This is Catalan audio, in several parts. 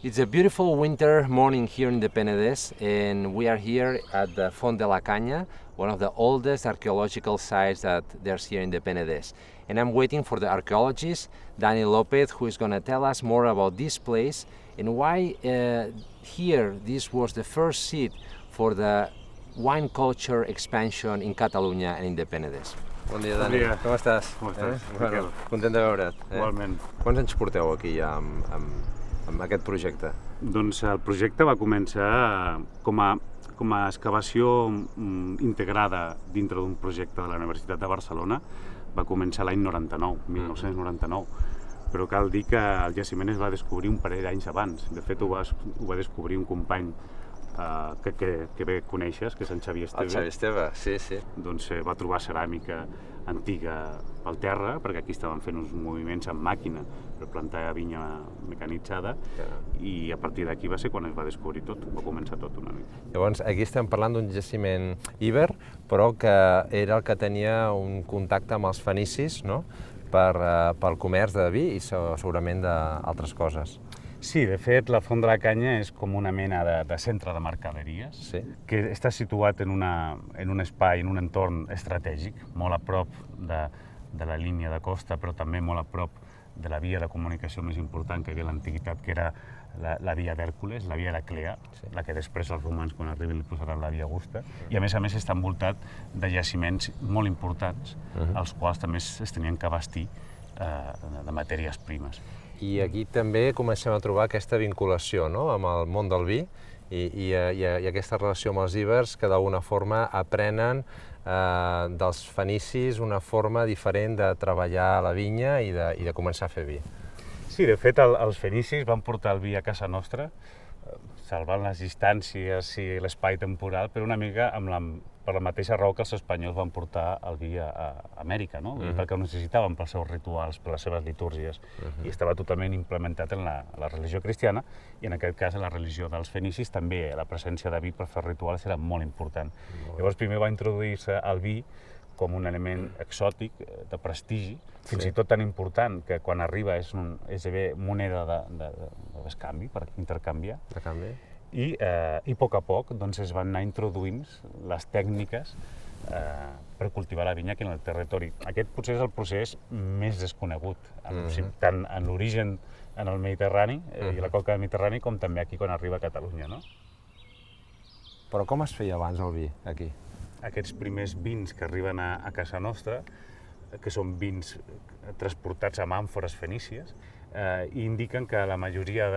It's a beautiful winter morning here in the Penedès, and we are here at the Font de la Canya, one of the oldest archaeological sites that there's here in the Penedès. And I'm waiting for the archaeologist, Dani López, who is going to tell us more about this place and why here this was the first seat for the wine culture expansion in Catalunya and in the Penedès. Bon dia, Dani. Bon dia. Com estàs? Com estàs, Bueno, Miquel? content de veure't. Igualment. Quants anys porteu aquí ja amb aquest projecte? Doncs el projecte va començar com a excavació integrada dintre d'un projecte de la Universitat de Barcelona. Va començar l'any 1999, però cal dir que el jaciment es va descobrir un parell d'anys abans. De fet, ho va descobrir un company que bé coneixes, que és en Xavier Esteve. El Xavier Esteve, sí. Doncs va trobar ceràmica antiga pel terra, perquè aquí estaven fent uns moviments amb màquina per plantar vinya mecanitzada, i a partir d'aquí va ser quan es va descobrir tot, va començar tot una mica. Llavors, aquí estem parlant d'un jaciment íber, però que era el que tenia un contacte amb els fenicis, no?, pel comerç de vi i segurament d'altres coses. Sí, de fet, la Font de la Canya és com una mena de centre de mercaderies, Sí. que està situat en un espai, en un entorn estratègic, molt a prop de la línia de costa, però també molt a prop de la via de comunicació més important que hi havia a l'antiguitat, que era la via d'Hèrcules, la via Heraclea, la que després els romans, quan arribin, li posaran la via Augusta, i a més està envoltat de jaciments molt importants, els quals també es tenien que abastir de matèries primes. I aquí també comencem a trobar aquesta vinculació, no?, amb el món del vi i aquesta relació amb els íbers que d'alguna forma aprenen dels fenicis una forma diferent de treballar la vinya i de començar a fer vi. Sí, de fet, els fenicis van portar el vi a casa nostra, salvant les distàncies i l'espai temporal, però una mica per la mateixa raó que els espanyols van portar el vi a Amèrica, no? Perquè ho necessitaven pels seus rituals, per les seves litúrgies, i estava totalment implementat en la religió cristiana, i en aquest cas en la religió dels fenicis també la presència de vi per fer rituals era molt important. Llavors primer va introduir-se el vi com un element exòtic, de prestigi, fins i tot tan important que quan arriba és moneda de bescanvi, per intercanviar. De canvi? I a poc doncs, es van anar introduint les tècniques per cultivar la vinya aquí en el territori. Aquest potser és el procés més desconegut, tant en l'origen en el Mediterrani i la conca del Mediterrani, com també aquí quan arriba a Catalunya, no? Però com es feia abans el vi, aquí? Aquests primers vins que arriben a casa nostra, que són vins transportats amb àmfores fenícies, i indiquen que la majoria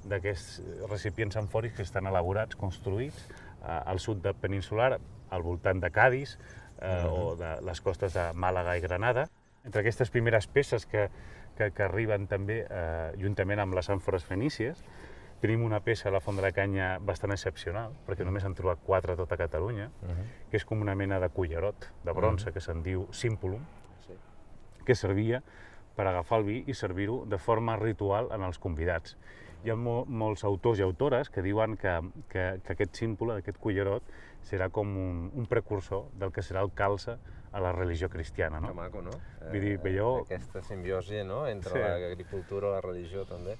d'aquests recipients amfòrics que estan elaborats, construïts al sud de Peninsular, al voltant de Cadis o de les costes de Màlaga i Granada. Entre aquestes primeres peces que arriben també juntament amb les àmfores fenícies, tenim una peça a la Font de la Canya bastant excepcional, perquè només han trobat 4 a tota Catalunya, que és com una mena de cullerot de bronze que se'n diu símpolum, que servia per agafar el vi i servir-ho de forma ritual en els convidats. Hi ha molts autors i autores que diuen que aquest símbol, aquest cullerot, serà com un precursor del que serà el calze a la religió cristiana, no? Que maco, no? Vull dir, veieu... Aquesta simbiosi, no?, entre l'agricultura i la religió, també.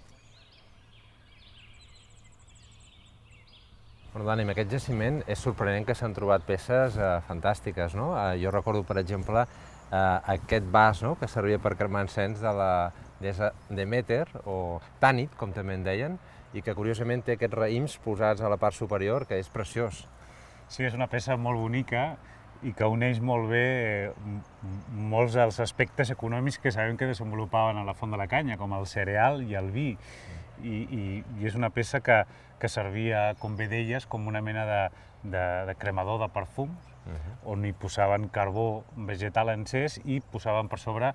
Bueno, Dani, amb aquest jaciment és sorprenent que s'han trobat peces fantàstiques, no? Jo recordo, per exemple, aquest vas, no?, que servia per cremar encens de la deessa Demeter, o Tànit, com també en deien, i que curiosament té aquests raïms posats a la part superior, que és preciós. Sí, és una peça molt bonica i que uneix molt bé molts dels aspectes econòmics que sabem que desenvolupaven a la Font de la Canya, com el cereal i el vi. I és una peça que servia, com bé deies, com una mena de cremador de perfums, on hi posaven carbó vegetal encès i posaven per sobre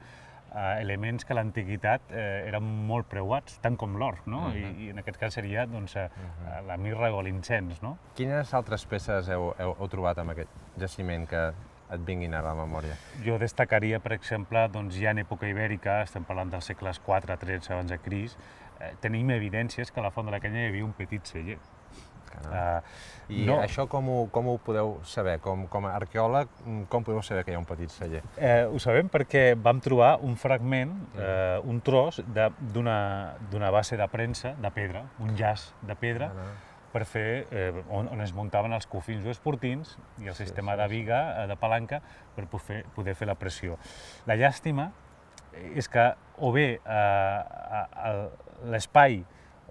elements que a l'antiguitat eren molt preuats, tant com l'or, no? I en aquest cas seria la mirra o l'incens, no? Quines altres peces heu trobat amb aquest jaciment que et vinguin ara a la memòria? Jo destacaria, per exemple, ja en època ibèrica, estem parlant dels segles IV, III abans de Crist, tenim evidències que a la Font de la Canya hi havia un petit celler. I això com ho podeu saber? Com a arqueòleg, com podeu saber que hi ha un petit celler? Ho sabem perquè vam trobar un fragment, un tros d'una base de premsa de pedra, un llaç de pedra, per fer, on es muntaven els cofins o esportins i el sistema de biga, de palanca, per poder fer la pressió. La llàstima és que o bé l'espai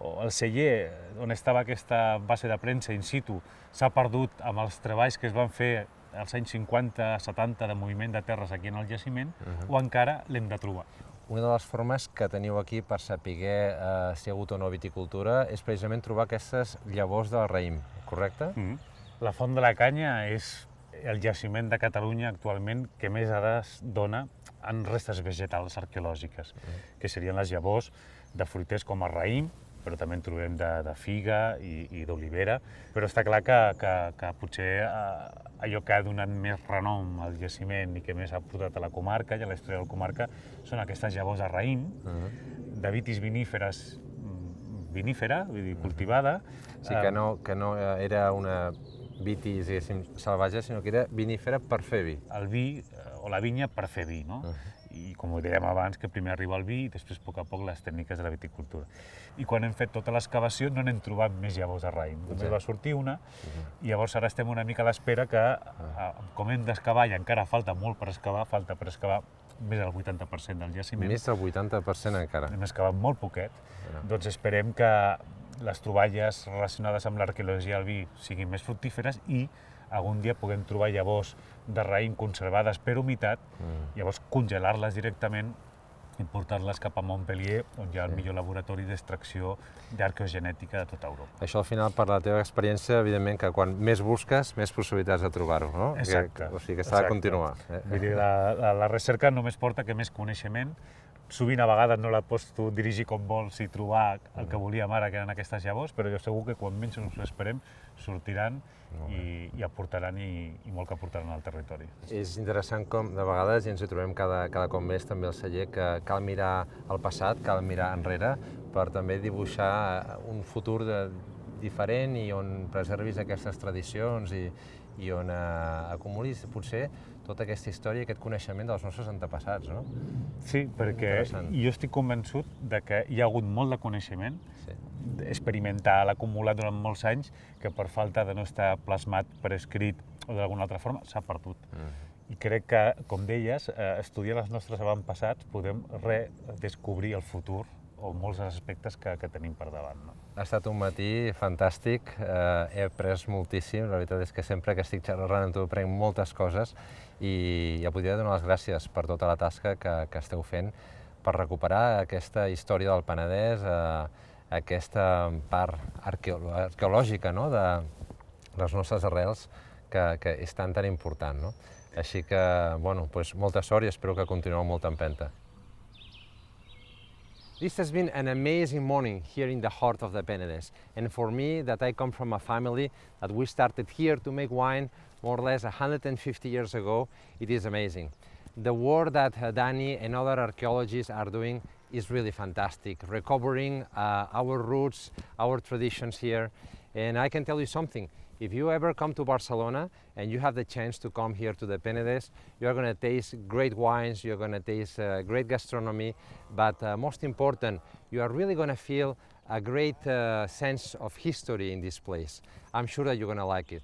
o el celler on estava aquesta base de premsa in situ s'ha perdut amb els treballs que es van fer als anys 50-70 de moviment de terres aquí en el jaciment, o encara l'hem de trobar. Una de les formes que teniu aquí per saber si hi ha hagut o no viticultura és precisament trobar aquestes llavors del raïm, correcte? La Font de la Canya és el jaciment de Catalunya actualment que més dades dona en restes vegetals arqueològiques, que serien les llavors de fruiters com el raïm, però també en trobem de figa i d'olivera, però està clar que potser allò que ha donat més renom al jaciment i que més ha portat a la comarca i a la història de la comarca són aquestes llavors de raïm, de vitis vinífera, vull dir, cultivada. Sí, que no era una vitis, diguéssim, salvatge, sinó que era vinífera per fer vi. El vi, o la vinya per fer vi, no? I com ho dèiem abans, que primer arriba el vi i després a poc les tècniques de la viticultura. I quan hem fet tota l'excavació no n'hem trobat més llavors de raïm. Només va sortir una i llavors ara estem una mica a l'espera que, com hem d'excavar i encara falta molt per excavar, falta per excavar més del 80% del jaciment. Més del 80% encara. Hem excavat molt poquet, doncs esperem que les troballes relacionades amb l'arqueologia del vi siguin més fructíferes i algun dia puguem trobar llavors de raïm conservades per humitat, llavors congelar-les directament i portar-les cap a Montpellier, on hi ha el millor laboratori d'extracció d'arqueogenètica de tota Europa. Això al final, per la teva experiència, evidentment que quan més busques, més possibilitats de trobar-ho, no? Exacte. O sigui que s'ha de continuar. Vull dir, la recerca només porta que més coneixement. Sovint a vegades no la pots tu dirigir com vols i trobar el que volíem ara, que eren aquestes llavors, però jo segur que quan menys ens ho esperem sortiran i aportaran i molt que aportaran al territori. És interessant com de vegades, i ens hi trobem cada cop més també al celler, que cal mirar al passat, cal mirar enrere per també dibuixar un futur diferent i on preservis aquestes tradicions i on acumulis potser tota aquesta història i aquest coneixement dels nostres antepassats, no? Sí, perquè jo estic convençut de que hi ha hagut molt de coneixement experimental, acumulat durant molts anys, que per falta de no estar plasmat per escrit o d'alguna altra forma s'ha perdut. I crec que, com deies, estudiant els nostres avantpassats podem redescobrir el futur o molts aspectes que tenim per davant. Ha estat un matí fantàstic, he après moltíssim, la veritat és que sempre que estic xerrant amb tu aprenc moltes coses i ja podria donar les gràcies per tota la tasca que esteu fent per recuperar aquesta història del Penedès, aquesta part arqueològica de les nostres arrels que és tan important. Així que, molta sort i espero que continueu amb molta empenta. This has been an amazing morning here in the heart of the Penedès. And for me, that I come from a family that we started here to make wine more or less 150 years ago, it is amazing. The work that Dani and other archaeologists are doing is really fantastic, recovering our roots, our traditions here. And I can tell you something, if you ever come to Barcelona and you have the chance to come here to the Penedès, you're going to taste great wines, you're going to taste great gastronomy, but most important, you are really going to feel a great sense of history in this place. I'm sure that you're going to like it.